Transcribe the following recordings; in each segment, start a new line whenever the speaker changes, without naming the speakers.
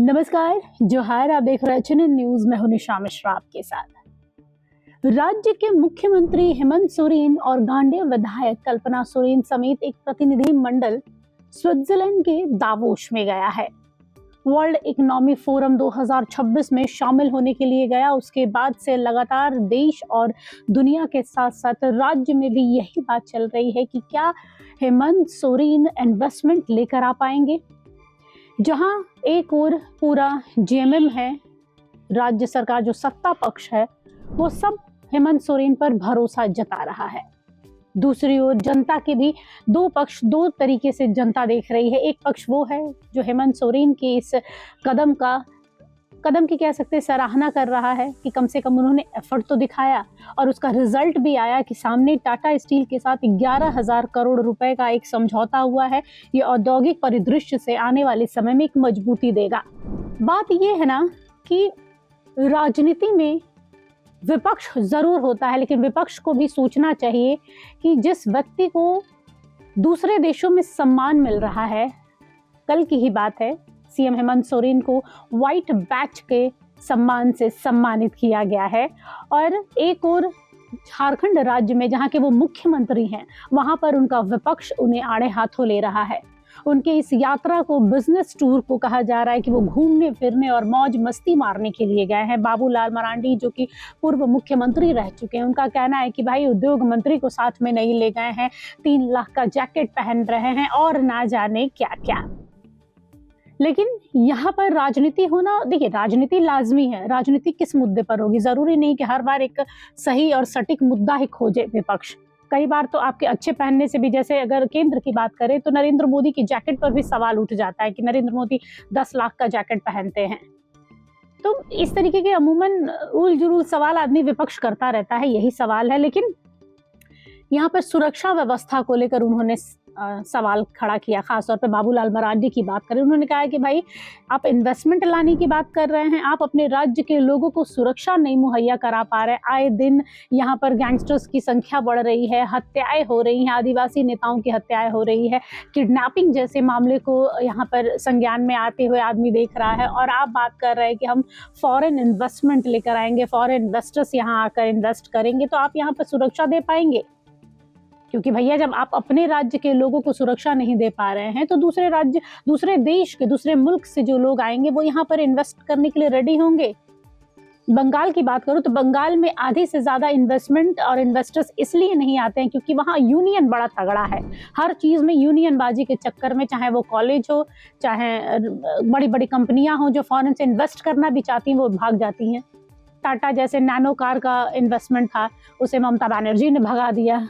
नमस्कार, जोहार। आप देख रहे हैं चैनल न्यूज में हूं निशा मिश्रा आपके साथ। राज्य के मुख्यमंत्री हेमंत सोरेन और गांडेय विधायक कल्पना सोरेन समेत एक प्रतिनिधि मंडल स्विट्जरलैंड के दावोस में गया है। वर्ल्ड इकोनॉमिक फोरम 2026 में शामिल होने के लिए गया। उसके बाद से लगातार देश और दुनिया के साथ साथ राज्य में भी यही बात चल रही है कि क्या हेमंत सोरेन इन्वेस्टमेंट लेकर आ पाएंगे। जहां एक और पूरा जेएमएम है, राज्य सरकार जो सत्ता पक्ष है वो सब हेमंत सोरेन पर भरोसा जता रहा है। दूसरी ओर जनता के भी दो पक्ष, दो तरीके से जनता देख रही है। एक पक्ष वो है जो हेमंत सोरेन के इस कदम की कह सकते हैं सराहना कर रहा है कि कम से कम उन्होंने एफर्ट तो दिखाया और उसका रिजल्ट भी आया कि सामने टाटा स्टील के साथ 11,000 करोड़ रुपए का एक समझौता हुआ है। ये औद्योगिक परिदृश्य से आने वाले समय में एक मजबूती देगा। बात ये है ना कि राजनीति में विपक्ष जरूर होता है, लेकिन विपक्ष को भी सोचना चाहिए कि जिस व्यक्ति को दूसरे देशों में सम्मान मिल रहा है, कल की ही बात है, सीएम हेमंत सोरेन को व्हाइट बैच के सम्मान से सम्मानित किया गया है। और एक और झारखंड राज्य में जहां के वो मुख्यमंत्री हैं, वहां पर उनका विपक्ष उन्हें आड़े हाथों ले रहा है। उनके इस यात्रा को बिजनेस टूर को कहा जा रहा है कि वो घूमने फिरने और मौज मस्ती मारने के लिए गए हैं। बाबूलाल मरांडी जो कि पूर्व मुख्यमंत्री रह चुके हैं, उनका कहना है कि भाई उद्योग मंत्री को साथ में नहीं ले गए हैं, 3 लाख का जैकेट पहन रहे हैं और ना जाने क्या क्या। लेकिन यहाँ पर राजनीति होना, देखिए राजनीति लाजमी है। राजनीति किस मुद्दे पर होगी, जरूरी नहीं कि हर बार एक सही और सटीक मुद्दा ही खोजे विपक्ष। कई बार तो आपके अच्छे पहनने से भी, जैसे अगर केंद्र की बात करें तो नरेंद्र मोदी की जैकेट पर भी सवाल उठ जाता है कि नरेंद्र मोदी 10 लाख का जैकेट पहनते हैं। तो इस तरीके के अमूमन उल जुलूल सवाल आदमी विपक्ष करता रहता है, यही सवाल है। लेकिन यहाँ पर सुरक्षा व्यवस्था को लेकर उन्होंने सवाल खड़ा किया। खासतौर पे बाबूलाल मरांडी की बात करें, उन्होंने कहा कि भाई आप इन्वेस्टमेंट लाने की बात कर रहे हैं, आप अपने राज्य के लोगों को सुरक्षा नहीं मुहैया करा पा रहे। आए दिन यहाँ पर गैंगस्टर्स की संख्या बढ़ रही है, हत्याएं हो रही हैं, आदिवासी नेताओं की हत्याएं हो रही है, किडनैपिंग जैसे मामले को यहाँ पर संज्ञान में आते हुए आदमी देख रहा है। और आप बात कर रहे हैं कि हम फॉरेन इन्वेस्टमेंट लेकर आएंगे, फॉरेन इन्वेस्टर्स यहाँ आकर इन्वेस्ट करेंगे, तो आप यहाँ पर सुरक्षा दे पाएंगे? क्योंकि भैया जब आप अपने राज्य के लोगों को सुरक्षा नहीं दे पा रहे हैं तो दूसरे राज्य, दूसरे देश के, दूसरे मुल्क से जो लोग आएंगे वो यहाँ पर इन्वेस्ट करने के लिए रेडी होंगे। बंगाल की बात करूं तो बंगाल में आधे से ज्यादा इन्वेस्टमेंट और इन्वेस्टर्स इसलिए नहीं आते हैं क्योंकि वहाँ यूनियन बड़ा तगड़ा है। हर चीज में यूनियन बाजी के चक्कर में, चाहे वो कॉलेज हो, चाहे बड़ी बड़ी कंपनियां हो जो फॉरेन से इन्वेस्ट करना भी चाहती हैं, वो भाग जाती हैं। टाटा जैसे नैनो कार का इन्वेस्टमेंट था, उसे ममता बनर्जी ने भगा दिया।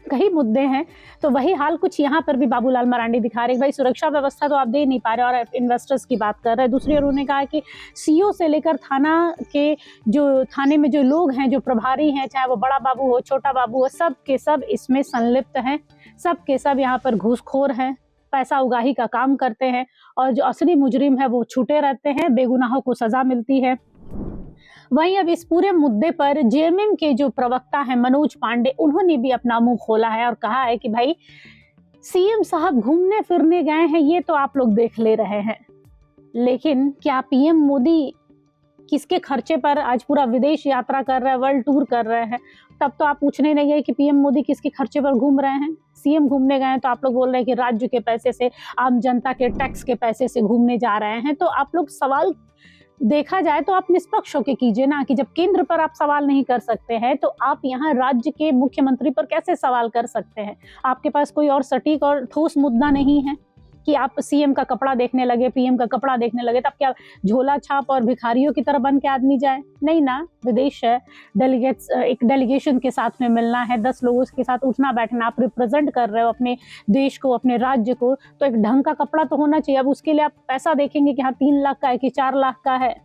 कई मुद्दे हैं, तो वही हाल कुछ यहाँ पर भी बाबूलाल मरांडी दिखा रहे हैं। भाई सुरक्षा व्यवस्था तो आप दे नहीं पा रहे और इन्वेस्टर्स की बात कर रहे हैं। दूसरी ओर उन्होंने कहा कि सीओ से लेकर थाने में जो लोग हैं, जो प्रभारी हैं, चाहे वो बड़ा बाबू हो, छोटा बाबू हो, सब के सब इसमें संलिप्त हैं। सब के सब यहाँ पर घूसखोर हैं, पैसा उगाही का काम करते हैं और जो असली मुजरिम है वो छूटे रहते हैं, बेगुनाहों को सजा मिलती है। वहीं अब इस पूरे मुद्दे पर जेएमएम के जो प्रवक्ता हैं मनोज पांडे, उन्होंने भी अपना मुंह खोला है और कहा है कि भाई सीएम साहब घूमने फिरने गए हैं, ये तो आप लोग देख ले रहे हैं, लेकिन क्या पीएम मोदी किसके खर्चे पर आज पूरा विदेश यात्रा कर रहे हैं, वर्ल्ड टूर कर रहे हैं? तब तो आप पूछने नहीं गए कि पीएम मोदी किसके खर्चे पर घूम रहे हैं। सीएम घूमने गए हैं तो आप लोग बोल रहे हैं कि राज्य के पैसे से, आम जनता के टैक्स के पैसे से घूमने जा रहे हैं। तो आप लोग सवाल देखा जाए तो आप निष्पक्ष होकर कीजिए ना, कि जब केंद्र पर आप सवाल नहीं कर सकते हैं तो आप यहाँ राज्य के मुख्यमंत्री पर कैसे सवाल कर सकते हैं? आपके पास कोई और सटीक और ठोस मुद्दा नहीं है कि आप सीएम का कपड़ा देखने लगे, पीएम का कपड़ा देखने लगे, तब क्या झोला छाप और भिखारियों की तरह बन के आदमी जाए? नहीं ना, विदेश है, डेलीगेट्स, एक डेलीगेशन के साथ में मिलना है, 10 लोगों के साथ उठना बैठना, आप रिप्रेजेंट कर रहे हो अपने देश को, अपने राज्य को, तो एक ढंग का कपड़ा तो होना चाहिए। अब उसके लिए आप पैसा देखेंगे कि हाँ 3 लाख का है कि 4 लाख का है।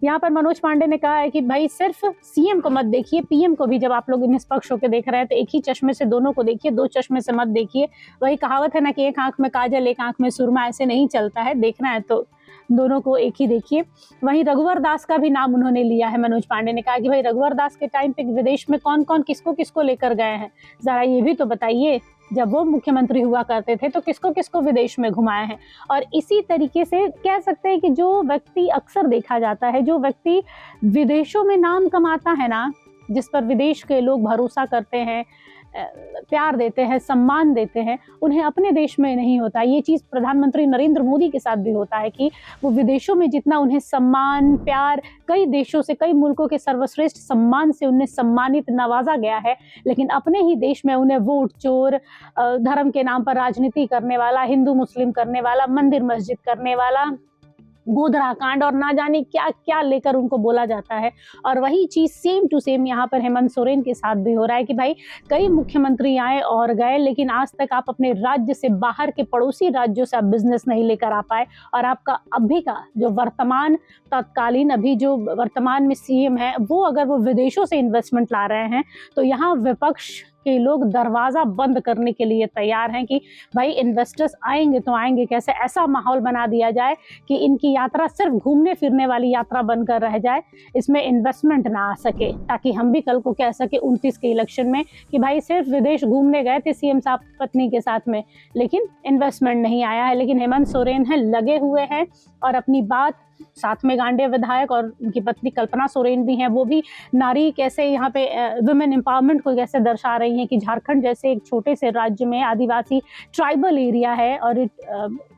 यहाँ पर मनोज पांडे ने कहा है कि भाई सिर्फ सीएम को मत देखिए, पीएम को भी जब आप लोग निष्पक्ष होकर देख रहे हैं तो एक ही चश्मे से दोनों को देखिए, 2 चश्मे से मत देखिए। वही कहावत है ना कि एक आंख में काजल एक आंख में सुरमा, ऐसे नहीं चलता है। देखना है तो दोनों को एक ही देखिए। वहीं रघुवर दास का भी नाम उन्होंने लिया है। मनोज पांडे ने कहा कि भाई रघुवर दास के टाइम पे विदेश में कौन कौन किसको किसको लेकर गए हैं, जरा ये भी तो बताइए। जब वो मुख्यमंत्री हुआ करते थे तो किसको किसको विदेश में घुमाए हैं। और इसी तरीके से कह सकते हैं कि जो व्यक्ति अक्सर देखा जाता है, जो व्यक्ति विदेशों में नाम कमाता है ना, जिस पर विदेश के लोग भरोसा करते हैं, प्यार देते हैं, सम्मान देते हैं, उन्हें अपने देश में नहीं होता। ये चीज़ प्रधानमंत्री नरेंद्र मोदी के साथ भी होता है कि वो विदेशों में जितना उन्हें सम्मान, प्यार, कई देशों से, कई मुल्कों के सर्वश्रेष्ठ सम्मान से उन्हें सम्मानित, नवाजा गया है, लेकिन अपने ही देश में उन्हें वोट चोर, धर्म के नाम पर राजनीति करने वाला, हिंदू मुस्लिम करने वाला, मंदिर मस्जिद करने वाला, गोधरा कांड और ना जाने क्या क्या लेकर उनको बोला जाता है। और वही चीज़ सेम टू सेम यहाँ पर हेमंत सोरेन के साथ भी हो रहा है कि भाई कई मुख्यमंत्री आए और गए, लेकिन आज तक आप अपने राज्य से बाहर के पड़ोसी राज्यों से आप बिजनेस नहीं लेकर आ पाए। और आपका अभी का जो वर्तमान तत्कालीन अभी जो वर्तमान में सीएम है, वो अगर वो विदेशों से इन्वेस्टमेंट ला रहे हैं तो यहाँ विपक्ष के लोग दरवाज़ा बंद करने के लिए तैयार हैं कि भाई इन्वेस्टर्स आएंगे तो आएंगे कैसे। ऐसा माहौल बना दिया जाए कि इनकी यात्रा सिर्फ घूमने फिरने वाली यात्रा बनकर रह जाए, इसमें इन्वेस्टमेंट ना आ सके, ताकि हम भी कल को कह सके 29 के इलेक्शन में कि भाई सिर्फ विदेश घूमने गए थे सीएम साहब पत्नी के साथ में, लेकिन इन्वेस्टमेंट नहीं आया है। लेकिन हेमंत सोरेन है लगे हुए हैं और अपनी बात, साथ में गांडे विधायक और उनकी पत्नी कल्पना सोरेन भी हैं, वो भी नारी कैसे यहाँ पे वुमेन एम्पावरमेंट को कैसे दर्शा रही हैं कि झारखंड जैसे एक छोटे से राज्य में आदिवासी ट्राइबल एरिया है और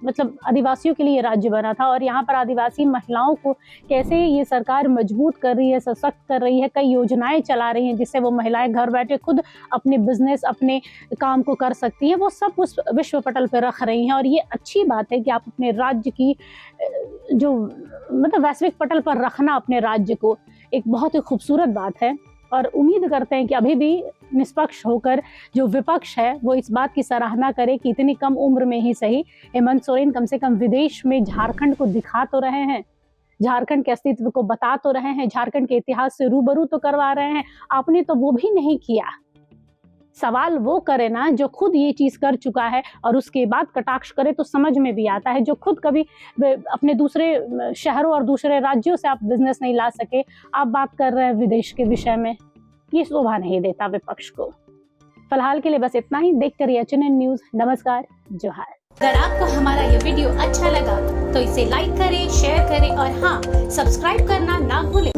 मतलब आदिवासियों के लिए राज्य बना था, और यहाँ पर आदिवासी महिलाओं को कैसे ये सरकार मजबूत कर रही है, सशक्त कर रही है, कई योजनाएं चला रही हैं जिससे वो महिलाएं घर बैठे खुद अपने बिजनेस, अपने काम को कर सकती हैं। वो सब उस विश्व पटल पर रख रही हैं और ये अच्छी बात है कि आप अपने राज्य की जो मतलब वैश्विक पटल पर रखना अपने राज्य को, एक बहुत ही खूबसूरत बात है। और उम्मीद करते हैं कि अभी भी निष्पक्ष होकर जो विपक्ष है वो इस बात की सराहना करे कि इतनी कम उम्र में ही सही हेमंत सोरेन कम से कम विदेश में झारखंड को दिखा तो रहे हैं, झारखंड के अस्तित्व को बता तो रहे हैं, झारखंड के इतिहास से रूबरू तो करवा रहे हैं। आपने तो वो भी नहीं किया। सवाल वो करे ना जो खुद ये चीज़ कर चुका है और उसके बाद कटाक्ष करे तो समझ में भी आता है। जो खुद कभी अपने दूसरे शहरों और दूसरे राज्यों से आप बिजनेस नहीं ला सके, आप बात कर रहे हैं विदेश के विषय में, ये शोभा नहीं देता विपक्ष को। फिलहाल के लिए बस इतना ही। देखते रहिए HNN न्यूज़। नमस्कार, जोहार।
अगर आपको हमारा ये वीडियो अच्छा लगा तो इसे लाइक करें, शेयर करें और हाँ, सब्सक्राइब करना ना भूलें।